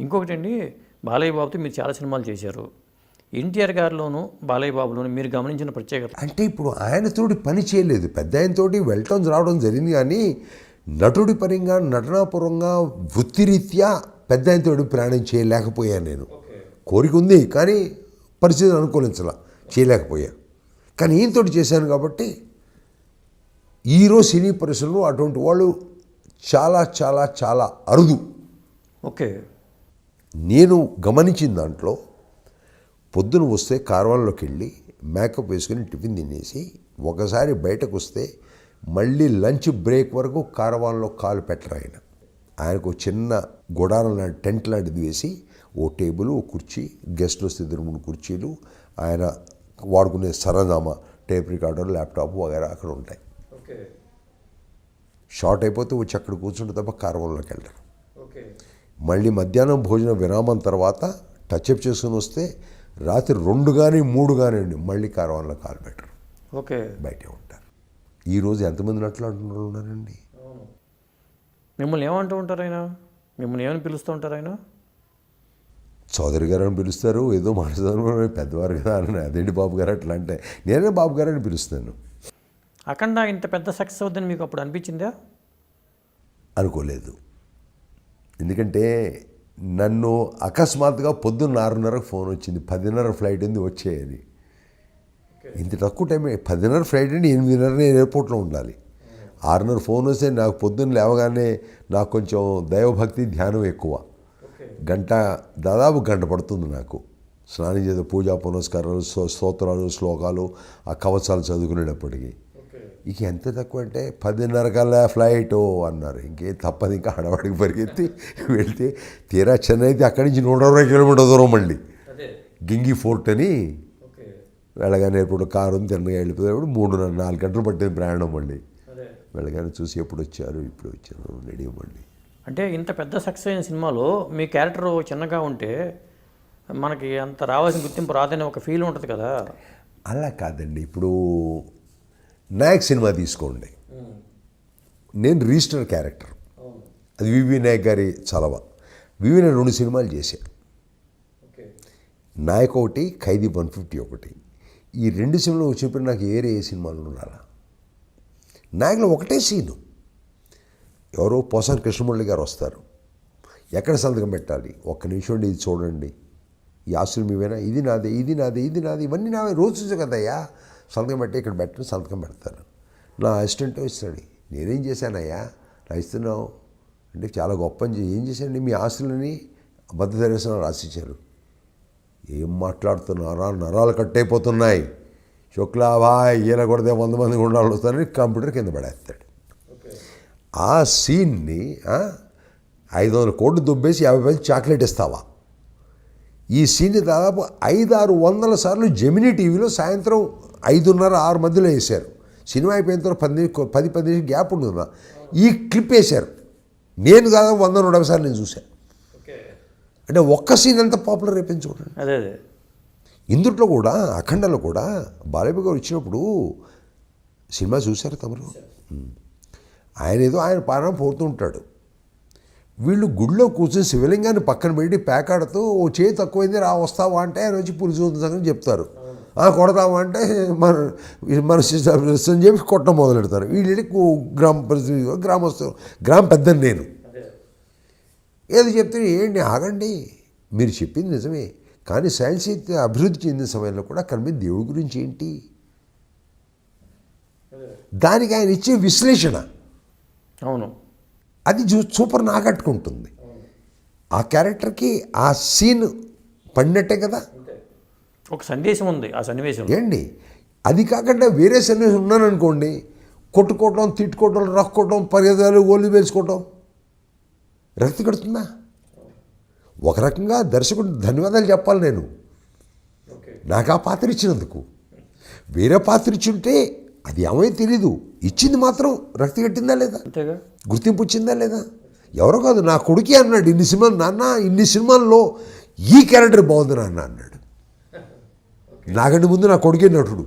ఇంకొకటండి, బాలయ్య బాబుతో మీరు చాలా సినిమాలు చేశారు. ఎన్టీఆర్ గారిలోను బాలయ్య బాబులోను మీరు గమనించిన ప్రత్యేకత అంటే ఇప్పుడు ఆయనతోటి పని చేయలేదు, పెద్ద ఆయనతోటి వెళ్ళటం రావడం జరిగింది, కానీ నటుడి పరంగా నటనాపూర్వంగా వృత్తిరీత్యా పెద్ద ఆయనతోటి ప్రయాణం చేయలేకపోయాను నేను. కోరిక ఉంది కానీ పరిస్థితిని అనుకూలించాల, చేయలేకపోయా. కానీ ఈయనతోటి చేశాను కాబట్టి ఈరోజు సినీ పరిశ్రమలో అటువంటి వాళ్ళు చాలా చాలా చాలా అరుదు. ఓకే. నేను గమనించిన దాంట్లో పొద్దున వస్తే కార్వాన్లోకి వెళ్ళి మేకప్ వేసుకుని టిఫిన్ తినేసి ఒకసారి బయటకు వస్తే మళ్ళీ లంచ్ బ్రేక్ వరకు కార్వాన్లో కాలు పెట్టరు ఆయన. ఆయనకు చిన్న గుడారం లాంటి టెంట్ లాంటిది వేసి ఓ టేబుల్, ఓ కుర్చీ, గెస్ట్లు వస్తే 2-3 కుర్చీలు, ఆయన వాడుకునే సరదామా టేప్ రికార్డర్, ల్యాప్టాప్ వగైరా అక్కడ ఉంటాయి. షార్ట్ అయిపోతే వచ్చి అక్కడ కూర్చుంటే తప్ప కార్వాన్లోకి వెళ్ళరు. మళ్ళీ మధ్యాహ్నం భోజన విరామం తర్వాత టచ్అప్ చేసుకుని వస్తే రాత్రి 2 కానీ 3 కానివ్వండి మళ్ళీ కార్వాన్లో కాలు పెట్టరు. ఓకే. బయటే ఉంటారు. ఈరోజు ఎంతమంది నట్లు అంటున్నారు ఉన్నారండి. మిమ్మల్ని ఏమంటూ ఉంటారు ఆయన? మిమ్మల్ని ఏమని పిలుస్తూ ఉంటారు ఆయన? చౌదరి గారు అని పిలుస్తారు, ఏదో మనసులో పెద్దవారు కదా అని. అదేంటి బాబు గారు అట్లా అంటే నేనే బాబు గారు అని పిలుస్తాను. అఖండ ఇంత పెద్ద సక్సెస్ అవుతుందని మీకు అప్పుడు అనిపించిందా? అనుకోలేదు. ఎందుకంటే నన్ను అకస్మాత్తుగా పొద్దున్న 6:30కు ఫోన్ వచ్చింది, 10:30 ఫ్లైట్ ఉంది వచ్చేయని. ఇంత తక్కువ టైమే, 10:30 ఫ్లైట్ అండి, 8:30 నేను ఎయిర్పోర్ట్లో ఉండాలి. 6:30 ఫోన్ వస్తే నాకు పొద్దున్న లేవగానే నాకు కొంచెం దైవభక్తి ధ్యానం ఎక్కువ. దాదాపు గంట పడుతుంది నాకు స్నానం చేసే పూజా పునస్కారాలు, స్తోత్రాలు, శ్లోకాలు, ఆ కవచాలు చదువుకునేటప్పటికి. ఇక ఎంత తక్కువ అంటే 10:30 కల్లా ఫ్లైట్ అన్నారు. ఇంకేం తప్పదు, ఇంకా హడవాడికి పరిగెత్తి వెళ్తే తీరా చెన్నై అయితే అక్కడి నుంచి 120 కిలోమీటర్ దూరం మళ్ళీ గింగి ఫోర్ట్ అని వెళ్ళగానే ఎప్పుడు కారు తిన్నగా వెళ్ళిపోయేప్పుడు 3-4 గంటలు పట్టింది ప్రయాణం. మళ్ళీ వెళ్ళగానే చూసి ఎప్పుడు వచ్చారు, ఇప్పుడు వచ్చారు, రెడీ మళ్ళీ. అంటే ఇంత పెద్ద సక్సెస్ అయిన సినిమాలో మీ క్యారెక్టర్ చిన్నగా ఉంటే మనకి అంత రావాల్సిన గుర్తింపు రాదనే ఒక ఫీల్ ఉంటుంది కదా. అలా కాదండి. ఇప్పుడు నాయక్ సినిమా తీసుకోండి, నేను రిజిస్టర్ క్యారెక్టర్, అది వివి నాయక్ గారి చలవ. వివి నాయక్ 2 సినిమాలు చేశారు, నాయక్ ఒకటి, ఖైదీ 150 ఒకటి. ఈ 2 సినిమాలు వచ్చినప్పుడు నాకు ఏ సినిమాలు ఉండాలా. నాయకులో ఒకటే సీను, ఎవరో పోసాని కృష్ణమురళి గారు వస్తారు, ఎక్కడ సంతకం పెట్టాలి, ఒక్క నిమిషం ఇది చూడండి, ఈ ఆస్తులు మీవేనా, ఇది నాదే, ఇది నాదే, ఇది నాది, ఇవన్నీ నావే, రోజు చూసే కదయ్యా, సంతకం పెట్టి ఇక్కడ పెట్టిన సంతకం పెడతారు. నా అసిస్టెంట్ ఇస్తాడు, నేనేం చేశానయ్యా నా ఇస్తున్నావు అంటే చాలా గొప్ప ఏం చేశానండి, మీ ఆస్తులని భద్రదర్శనం రాసిచ్చారు. ఏం మాట్లాడుతున్నారా, నరాలు కట్టయిపోతున్నాయి, శుక్లాభా ఈయన కొడితే 100 మంది గుండాలు వస్తారని కంప్యూటర్ కింద పడేస్తాడు. ఆ సీన్ని 500 కోట్లు దుబ్బేసి 50 పైసలు చాక్లెట్ ఇస్తావా. ఈ సీన్ని దాదాపు 500-600 సార్లు జెమినీ టీవీలో సాయంత్రం 5:30-6 మధ్యలో వేశారు. సినిమా అయిపోయిన తర్వాత 10-15 నిమిషం గ్యాప్ ఉంటుందా, ఈ క్లిప్ వేశారు. నేను దాదాపు 100-150 సార్లు నేను చూశాను. అంటే ఒక్క సీన్ ఎంత పాపులర్ అయిపోయింది చూడండి. అదే ఇందుట్లో కూడా అఖండలో కూడా బాలయ్య గారు వచ్చినప్పుడు సినిమా చూశారు తమరు. ఆయన ఏదో ఆయన పాలన పోతుంటాడు, వీళ్ళు గుడిలో కూర్చొని శివలింగాన్ని పక్కన పెట్టి పేకాడుతూ ఓ చేయి తక్కువైంది రా వస్తావా అంటే ఆయన వచ్చి పులిసి సంగతి చెప్తారు. కొడతావా అంటే మన అని చెప్పి కొట్టడం మొదలు పెడతారు. వీళ్ళు గ్రామస్తులు, గ్రామ పెద్దని నేను ఏదో చెప్తే ఏంటి ఆగండి, మీరు చెప్పింది నిజమే, కానీ సైన్స్ అయితే అభివృద్ధి చెందిన సమయంలో కూడా అక్కడ మీద దేవుడి గురించి ఏంటి, దానికి ఆయన ఇచ్చే విశ్లేషణ, అవును, అది సూపర్ నాగట్టుకుంటుంది. ఆ క్యారెక్టర్కి ఆ సీన్ పడినట్టే కదా, ఒక సందేశం ఉంది ఆ సన్నివేశం ఏంటి. అది కాకుండా వేరే సన్నివేశం ఉన్నాననుకోండి, కొట్టుకోవటం, తిట్టుకోవటం, రక్కోవటం, పరిగెదాలు, ఓళ్ళు వేసుకోవటం, రక్తి కడుతుందా. ఒక రకంగా దర్శకుడు ధన్యవాదాలు చెప్పాలి నేను, నాకు ఆ పాత్ర ఇచ్చినందుకు. వేరే పాత్ర ఇచ్చుంటే అది ఏమైనా తెలీదు, ఇచ్చింది మాత్రం రక్తి కట్టిందా లేదా, గుర్తింపు వచ్చిందా లేదా. ఎవరో కాదు, నా కొడుకే అన్నాడు ఇన్ని సినిమాలు, నాన్న ఇన్ని సినిమాల్లో ఈ క్యారెక్టర్ బాగుంది నాన్న అన్నాడు. నాకంటే ముందు నా కొడుకే నటుడు.